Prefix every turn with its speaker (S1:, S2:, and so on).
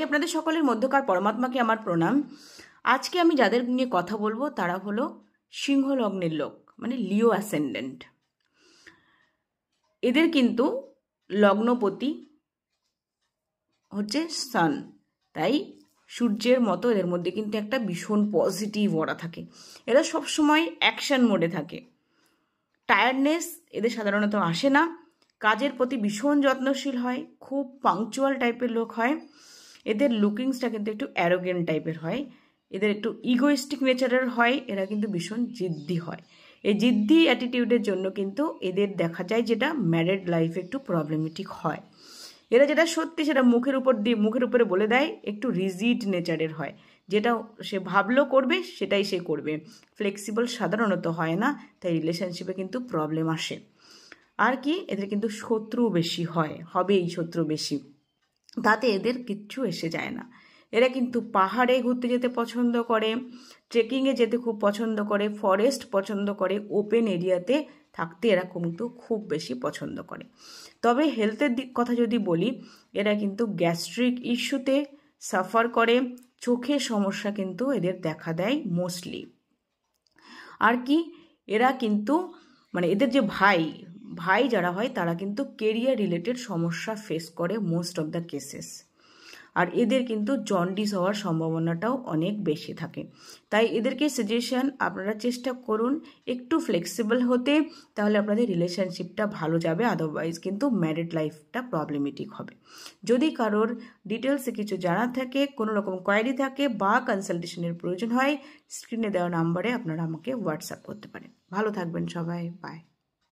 S1: আপনাদের সকলের মধ্যকার পরমাত্মাকে আমার প্রণাম। আজকে আমি যাদের নিয়ে কথা বলবো তারা হলো সিংহ লগ্নের লোক, মানে লিও অ্যাসেন্ডেন্ট। এদের কিন্তু লগ্নপতি হচ্ছে সান, তাই সূর্যের মতো এদের মধ্যে কিন্তু একটা ভীষণ পজিটিভ অরা থাকে। এরা সবসময় অ্যাকশন মোডে থাকে। টায়ার্ডনেস এদের সাধারণত আসে না। কাজের প্রতি ভীষণ যত্নশীল হয়, খুব পাংচুয়াল টাইপের লোক হয়। এদের লুকিংসটা কিন্তু একটু অ্যারোগেন্ট টাইপের হয়। এদের একটু ইগোইস্টিক নেচারের হয়। এরা কিন্তু ভীষণ জিদ্দি হয়। এই জিদ্দি অ্যাটিটিউডের জন্য কিন্তু এদের দেখা যায় যেটা ম্যারিড লাইফে একটু প্রবলেমেটিক হয়। এরা যেটা সত্যি সেটা মুখের উপরে বলে দেয়। একটু রিজিড নেচারের হয়, যেটা সে ভাবলো করবে সেটাই সে করবে। ফ্লেক্সিবল সাধারণত হয় না, তাই রিলেশনশিপে কিন্তু প্রবলেম আসে। আর কি, এদের কিন্তু শত্রু বেশি হবেই শত্রু বেশি, তাতে এদের কিচ্ছু এসে যায় না। এরা কিন্তু পাহাড়ে ঘুরতে যেতে পছন্দ করে, ট্রেকিংয়ে যেতে খুব পছন্দ করে, ফরেস্ট পছন্দ করে, ওপেন এরিয়াতে থাকতে এরা কিন্তু খুব বেশি পছন্দ করে। তবে হেলথের দিক কথা যদি বলি, এরা কিন্তু গ্যাস্ট্রিক ইস্যুতে সাফার করে। চোখের সমস্যা কিন্তু এদের দেখা দেয় মোস্টলি। আর কি, এরা কিন্তু মানে এদের যে ভাই যারা হয় তারা কিন্তু কেরিয়ার রিলেটেড সমস্যা ফেস করে মোস্ট অফ দ্য কেসেস। আর এদের কিন্তু জন্ডিস হওয়ার সম্ভাবনাটাও অনেক বেশি থাকে। তাই এদেরকে সাজেশন, আপনারা চেষ্টা করুন একটু ফ্লেক্সিবল হতে, তাহলে আপনাদের রিলেশনশিপটা ভালো যাবে। আদারওয়াইজ কিন্তু ম্যারিড লাইফটা প্রবলেমেটিক হবে। যদি কারোর ডিটেলসে কিছু জানার থাকে, কোনো রকম কোয়ারি থাকে বা কনসালটেশনের প্রয়োজন হয়, স্ক্রিনে দেওয়া নাম্বারে আপনারা আমাকে হোয়াটসঅ্যাপ করতে পারেন। ভালো থাকবেন সবাই, বাই।